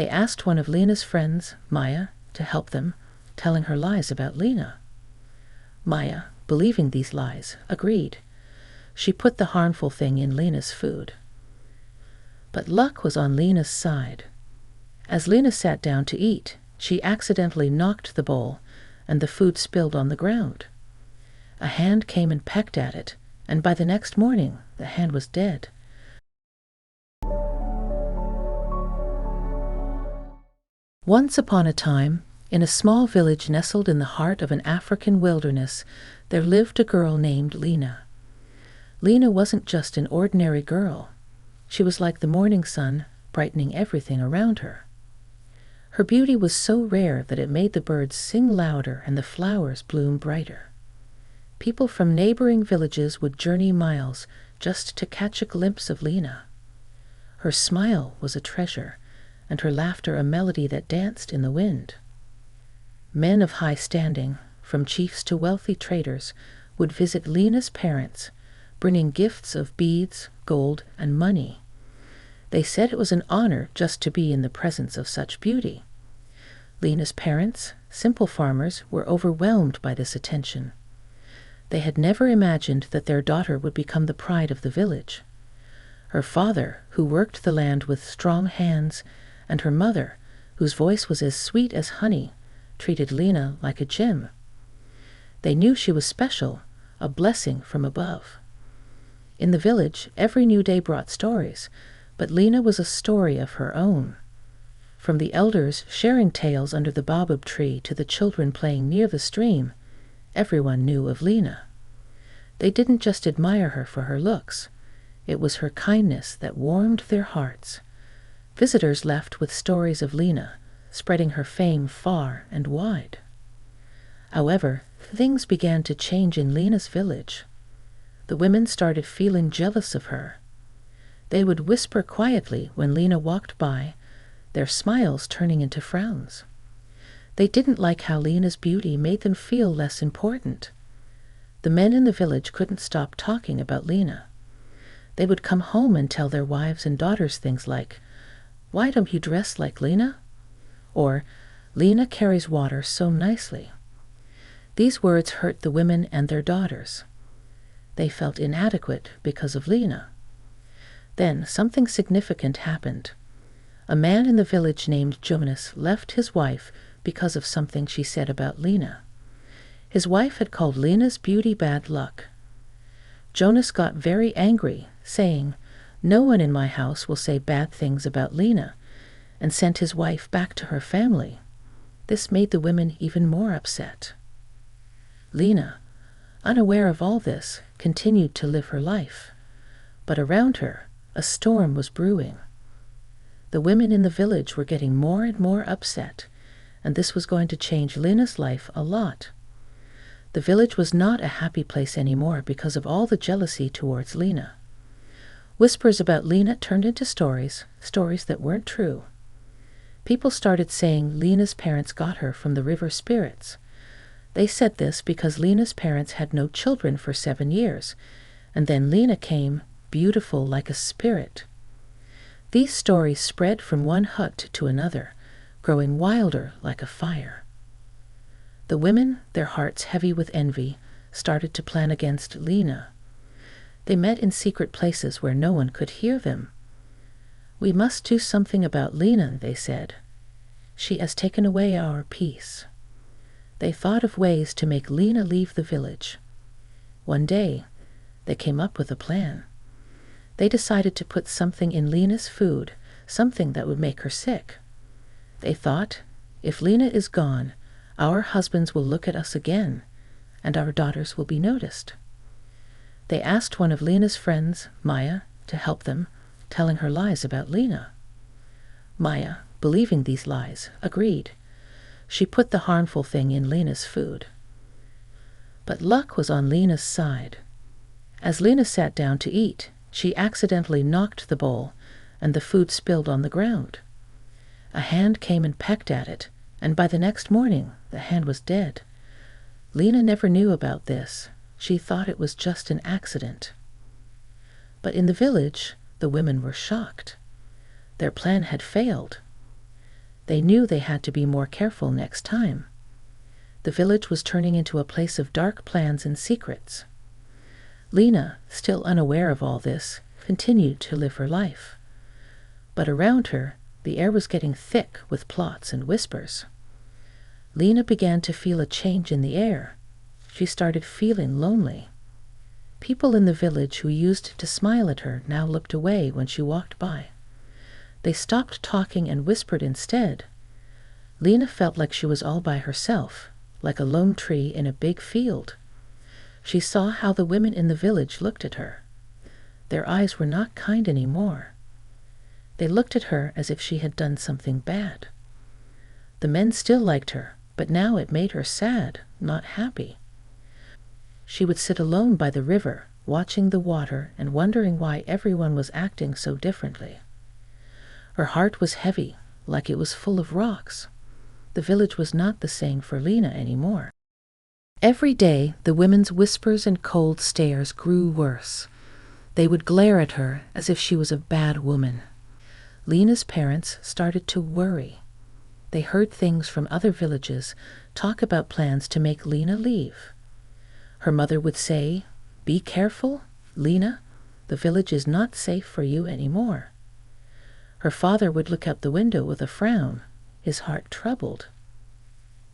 They asked one of Lena's friends, Maya, to help them, telling her lies about Lena. Maya, believing these lies, agreed. She put the harmful thing in Lena's food. But luck was on Lena's side. As Lena sat down to eat, she accidentally knocked the bowl, and the food spilled on the ground. A hand came and pecked at it, and by the next morning the hand was dead. Once upon a time, in a small village nestled in the heart of an African wilderness, there lived a girl named Lena. Lena wasn't just an ordinary girl. She was like the morning sun, brightening everything around her. Her beauty was so rare that it made the birds sing louder and the flowers bloom brighter. People from neighboring villages would journey miles just to catch a glimpse of Lena. Her smile was a treasure, and her laughter a melody that danced in the wind. Men of high standing, from chiefs to wealthy traders, would visit Lena's parents, bringing gifts of beads, gold, and money. They said it was an honor just to be in the presence of such beauty. Lena's parents, simple farmers, were overwhelmed by this attention. They had never imagined that their daughter would become the pride of the village. Her father, who worked the land with strong hands, and her mother, whose voice was as sweet as honey, treated Lena like a gem. They knew she was special, a blessing from above. In the village, every new day brought stories, but Lena was a story of her own. From the elders sharing tales under the baobab tree to the children playing near the stream, everyone knew of Lena. They didn't just admire her for her looks. It was her kindness that warmed their hearts. Visitors left with stories of Lena, spreading her fame far and wide. However, things began to change in Lena's village. The women started feeling jealous of her. They would whisper quietly when Lena walked by, their smiles turning into frowns. They didn't like how Lena's beauty made them feel less important. The men in the village couldn't stop talking about Lena. They would come home and tell their wives and daughters things like, "Why don't you dress like Lena?" Or, "Lena carries water so nicely." These words hurt the women and their daughters. They felt inadequate because of Lena. Then something significant happened. A man in the village named Jonas left his wife because of something she said about Lena. His wife had called Lena's beauty bad luck. Jonas got very angry, saying, "No one in my house will say bad things about Lena," and sent his wife back to her family. This made the women even more upset. Lena, unaware of all this, continued to live her life. But around her, a storm was brewing. The women in the village were getting more and more upset, and this was going to change Lena's life a lot. The village was not a happy place anymore because of all the jealousy towards Lena. Whispers about Lena turned into stories that weren't true. People started saying Lena's parents got her from the river spirits. They said this because Lena's parents had no children for 7 years, and then Lena came, beautiful like a spirit. These stories spread from one hut to another, growing wilder like a fire. The women, their hearts heavy with envy, started to plan against Lena. They met in secret places where no one could hear them. "We must do something about Lena," they said. "She has taken away our peace." They thought of ways to make Lena leave the village. One day, they came up with a plan. They decided to put something in Lena's food, something that would make her sick. They thought, if Lena is gone, our husbands will look at us again, and our daughters will be noticed. They asked one of Lena's friends, Maya, to help them, telling her lies about Lena. Maya, believing these lies, agreed. She put the harmful thing in Lena's food. But luck was on Lena's side. As Lena sat down to eat, she accidentally knocked the bowl, and the food spilled on the ground. A hand came and pecked at it, and by the next morning the hand was dead. Lena never knew about this. She thought it was just an accident. But in the village, the women were shocked. Their plan had failed. They knew they had to be more careful next time. The village was turning into a place of dark plans and secrets. Lena, still unaware of all this, continued to live her life. But around her, the air was getting thick with plots and whispers. Lena began to feel a change in the air. She started feeling lonely. People in the village who used to smile at her now looked away when she walked by. They stopped talking and whispered instead. Lena felt like she was all by herself, like a lone tree in a big field. She saw how the women in the village looked at her. Their eyes were not kind anymore. They looked at her as if she had done something bad. The men still liked her, but now it made her sad, not happy. She would sit alone by the river, watching the water and wondering why everyone was acting so differently. Her heart was heavy, like it was full of rocks. The village was not the same for Lena anymore. Every day, the women's whispers and cold stares grew worse. They would glare at her as if she was a bad woman. Lena's parents started to worry. They heard things from other villages talk about plans to make Lena leave. Her mother would say, "Be careful, Lena. The village is not safe for you anymore." Her father would look out the window with a frown, his heart troubled.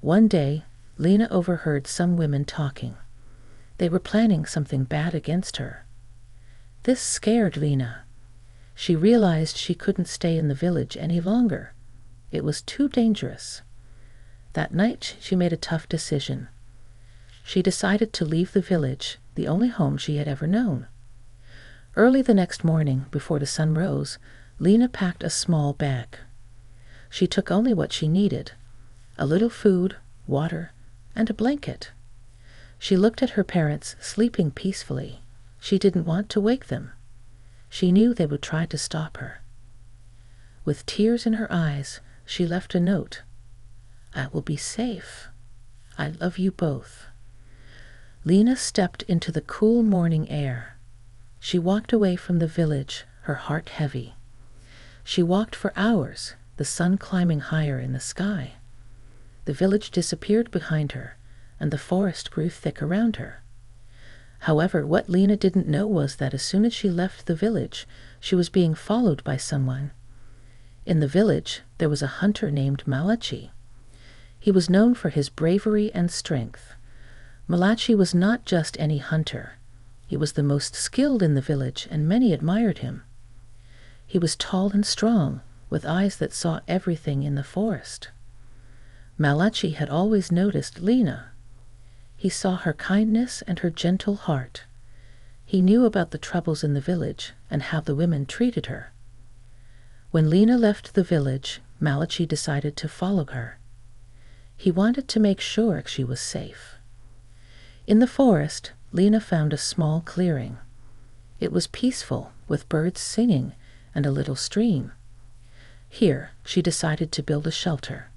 One day, Lena overheard some women talking. They were planning something bad against her. This scared Lena. She realized she couldn't stay in the village any longer. It was too dangerous. That night, she made a tough decision. She decided to leave the village, the only home she had ever known. Early the next morning, before the sun rose, Lena packed a small bag. She took only what she needed: a little food, water, and a blanket. She looked at her parents sleeping peacefully. She didn't want to wake them. She knew they would try to stop her. With tears in her eyes, she left a note. "I will be safe. I love you both." Lena stepped into the cool morning air. She walked away from the village, her heart heavy. She walked for hours, the sun climbing higher in the sky. The village disappeared behind her, and the forest grew thick around her. However, what Lena didn't know was that as soon as she left the village, she was being followed by someone. In the village, there was a hunter named Malachi. He was known for his bravery and strength. Malachi was not just any hunter. He was the most skilled in the village, and many admired him. He was tall and strong, with eyes that saw everything in the forest. Malachi had always noticed Lena. He saw her kindness and her gentle heart. He knew about the troubles in the village and how the women treated her. When Lena left the village, Malachi decided to follow her. He wanted to make sure she was safe. In the forest, Lena found a small clearing. It was peaceful, with birds singing and a little stream. Here, she decided to build a shelter.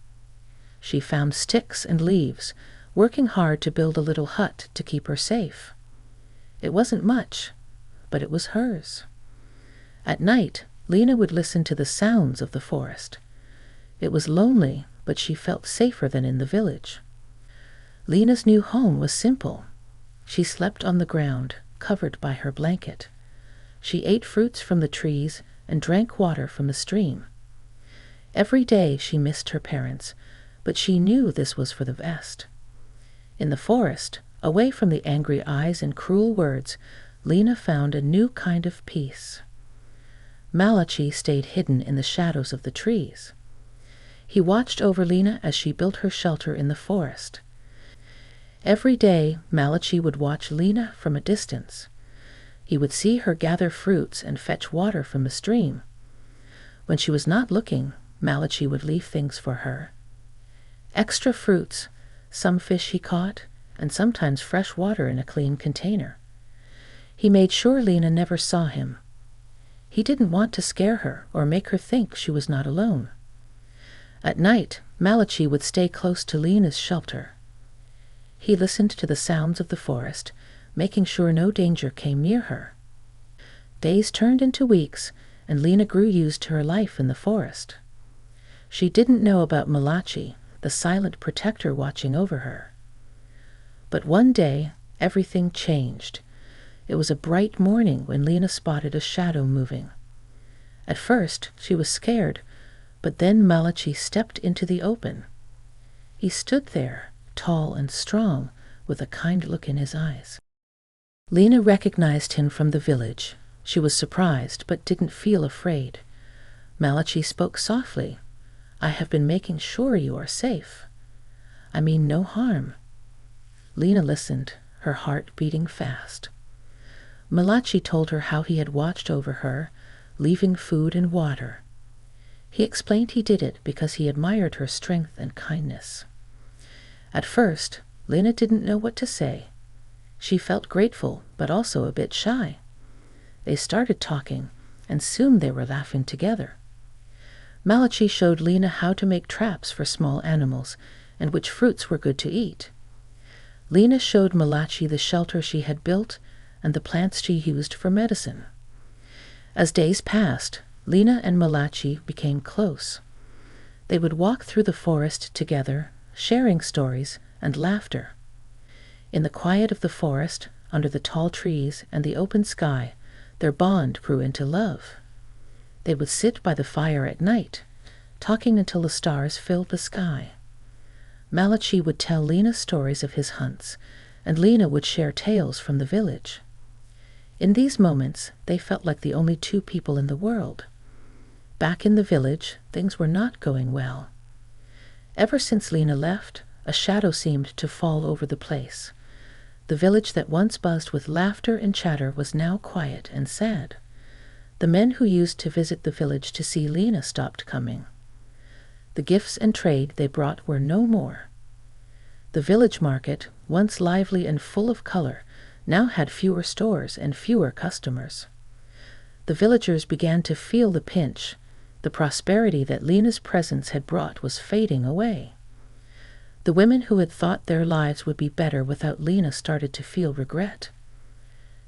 She found sticks and leaves, working hard to build a little hut to keep her safe. It wasn't much, but it was hers. At night, Lena would listen to the sounds of the forest. It was lonely, but she felt safer than in the village. Lena's new home was simple. She slept on the ground, covered by her blanket. She ate fruits from the trees and drank water from the stream. Every day she missed her parents, but she knew this was for the best. In the forest, away from the angry eyes and cruel words, Lena found a new kind of peace. Malachi stayed hidden in the shadows of the trees. He watched over Lena as she built her shelter in the forest. Every day, Malachi would watch Lena from a distance. He would see her gather fruits and fetch water from the stream. When she was not looking, Malachi would leave things for her. Extra fruits, some fish he caught, and sometimes fresh water in a clean container. He made sure Lena never saw him. He didn't want to scare her or make her think she was not alone. At night, Malachi would stay close to Lena's shelter. He listened to the sounds of the forest, making sure no danger came near her. Days turned into weeks, and Lena grew used to her life in the forest. She didn't know about Malachi, the silent protector watching over her. But one day, everything changed. It was a bright morning when Lena spotted a shadow moving. At first, she was scared, but then Malachi stepped into the open. He stood there, tall and strong, with a kind look in his eyes. Lena recognized him from the village. She was surprised, but didn't feel afraid. Malachi spoke softly. "I have been making sure you are safe. I mean no harm." Lena listened, her heart beating fast. Malachi told her how he had watched over her, leaving food and water. He explained he did it because he admired her strength and kindness. At first, Lena didn't know what to say. She felt grateful, but also a bit shy. They started talking, and soon they were laughing together. Malachi showed Lena how to make traps for small animals, and which fruits were good to eat. Lena showed Malachi the shelter she had built and the plants she used for medicine. As days passed, Lena and Malachi became close. They would walk through the forest together, sharing stories and laughter. In the quiet of the forest, under the tall trees and the open sky, their bond grew into love. They would sit by the fire at night, talking until the stars filled the sky. Malachi would tell Lena stories of his hunts, and Lena would share tales from the village. In these moments, they felt like the only two people in the world. Back in the village, things were not going well. Ever since Lena left, a shadow seemed to fall over the place. The village that once buzzed with laughter and chatter was now quiet and sad. The men who used to visit the village to see Lena stopped coming. The gifts and trade they brought were no more. The village market, once lively and full of color, now had fewer stores and fewer customers. The villagers began to feel the pinch. The prosperity that Lena's presence had brought was fading away. The women who had thought their lives would be better without Lena started to feel regret.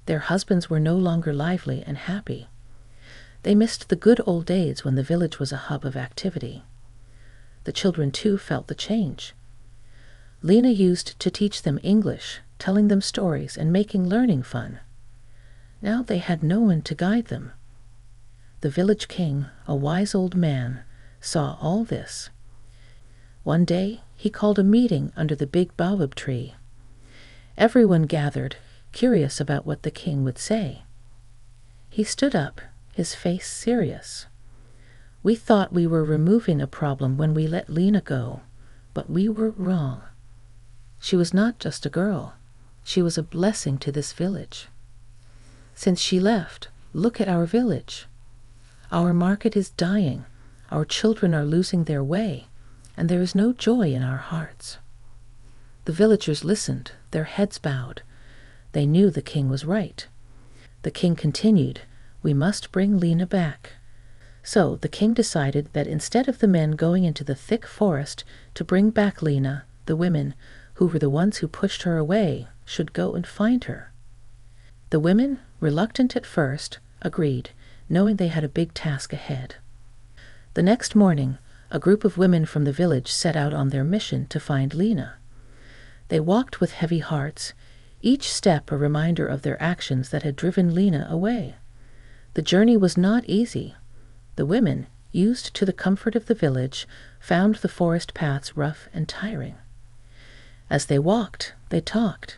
Their husbands were no longer lively and happy. They missed the good old days when the village was a hub of activity. The children, too, felt the change. Lena used to teach them English, telling them stories and making learning fun. Now they had no one to guide them. The village king, a wise old man, saw all this. One day, he called a meeting under the big baobab tree. Everyone gathered, curious about what the king would say. He stood up, his face serious. "We thought we were removing a problem when we let Lena go, but we were wrong. She was not just a girl. She was a blessing to this village. Since she left, look at our village. Our market is dying, our children are losing their way, and there is no joy in our hearts." The villagers listened, their heads bowed. They knew the king was right. The king continued, "We must bring Lena back." So the king decided that instead of the men going into the thick forest to bring back Lena, the women, who were the ones who pushed her away, should go and find her. The women, reluctant at first, agreed, knowing they had a big task ahead. The next morning, a group of women from the village set out on their mission to find Lena. They walked with heavy hearts, each step a reminder of their actions that had driven Lena away. The journey was not easy. The women, used to the comfort of the village, found the forest paths rough and tiring. As they walked, they talked.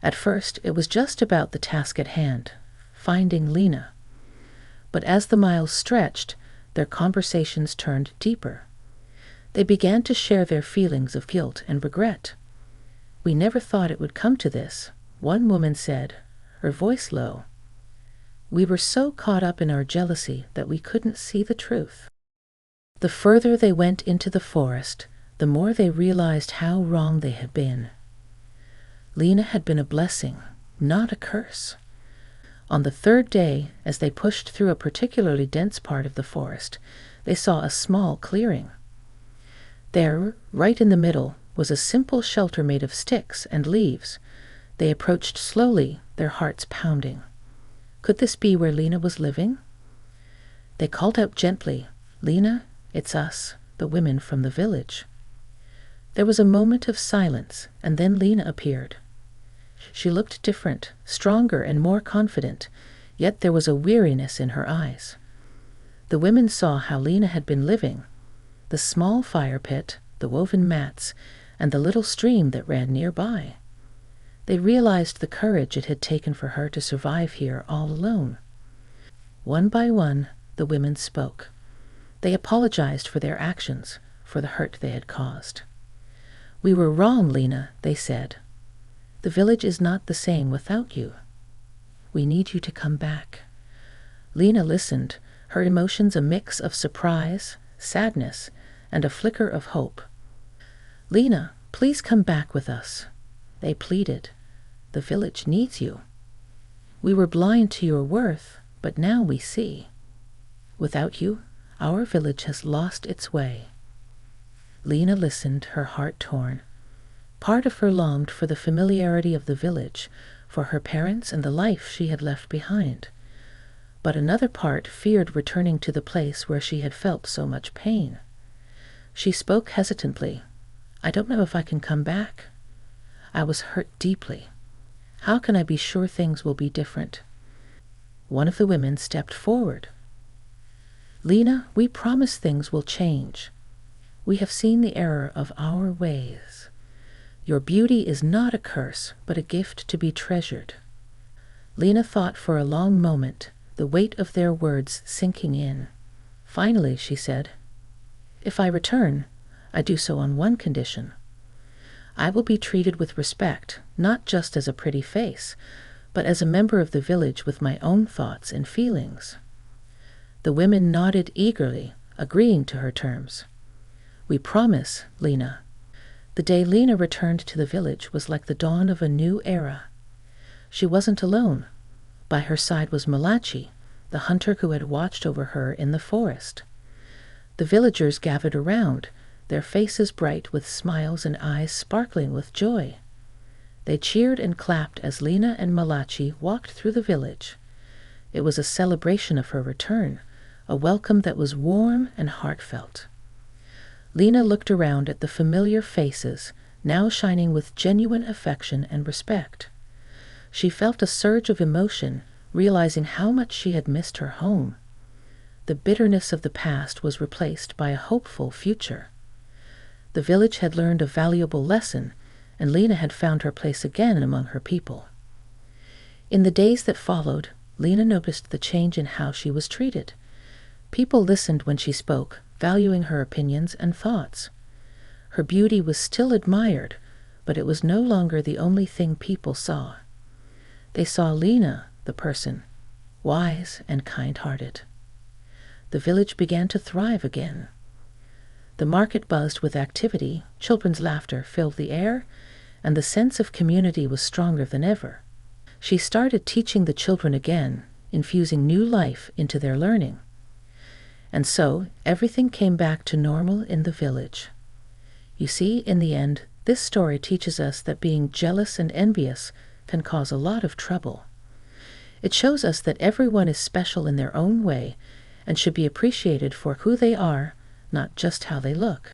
At first, it was just about the task at hand, finding Lena. But as the miles stretched, their conversations turned deeper. They began to share their feelings of guilt and regret. "We never thought it would come to this," one woman said, her voice low. "We were so caught up in our jealousy that we couldn't see the truth." The further they went into the forest, the more they realized how wrong they had been. Lena had been a blessing, not a curse. On the third day, as they pushed through a particularly dense part of the forest, they saw a small clearing. There, right in the middle, was a simple shelter made of sticks and leaves. They approached slowly, their hearts pounding. Could this be where Lena was living? They called out gently, "Lena, it's us. the women from the village. There was a moment of silence, and then Lena appeared. She looked different, stronger and more confident, yet there was a weariness in her eyes. The women saw how Lena had been living: the small fire pit, the woven mats, and the little stream that ran nearby. They realized the courage it had taken for her to survive here all alone. One by one, the women spoke. They apologized for their actions, for the hurt they had caused. "We were wrong, Lena," they said. "The village is not the same without you. We need you to come back." Lena listened, her emotions a mix of surprise, sadness, and a flicker of hope. "Lena, please come back with us," they pleaded. "The village needs you. We were blind to your worth, but now we see. Without you, our village has lost its way." Lena listened, her heart torn. Part of her longed for the familiarity of the village, for her parents and the life she had left behind. But another part feared returning to the place where she had felt so much pain. She spoke hesitantly. "I don't know if I can come back. I was hurt deeply. How can I be sure things will be different?" One of the women stepped forward. "Lena, we promise things will change. We have seen the error of our ways. Your beauty is not a curse, but a gift to be treasured." Lena thought for a long moment, the weight of their words sinking in. Finally, she said, "If I return, I do so on one condition. I will be treated with respect, not just as a pretty face, but as a member of the village with my own thoughts and feelings." The women nodded eagerly, agreeing to her terms. "We promise, Lena." The day Lena returned to the village was like the dawn of a new era. She wasn't alone. By her side was Malachi, the hunter who had watched over her in the forest. The villagers gathered around, their faces bright with smiles and eyes sparkling with joy. They cheered and clapped as Lena and Malachi walked through the village. It was a celebration of her return, a welcome that was warm and heartfelt. Lena looked around at the familiar faces, now shining with genuine affection and respect. She felt a surge of emotion, realizing how much she had missed her home. The bitterness of the past was replaced by a hopeful future. The village had learned a valuable lesson, and Lena had found her place again among her people. In the days that followed, Lena noticed the change in how she was treated. People listened when she spoke, valuing her opinions and thoughts. Her beauty was still admired, but it was no longer the only thing people saw. They saw Lena, the person, wise and kind-hearted. The village began to thrive again. The market buzzed with activity, children's laughter filled the air, and the sense of community was stronger than ever. She started teaching the children again, infusing new life into their learning. And so everything came back to normal in the village. You see, in the end, this story teaches us that being jealous and envious can cause a lot of trouble. It shows us that everyone is special in their own way and should be appreciated for who they are, not just how they look.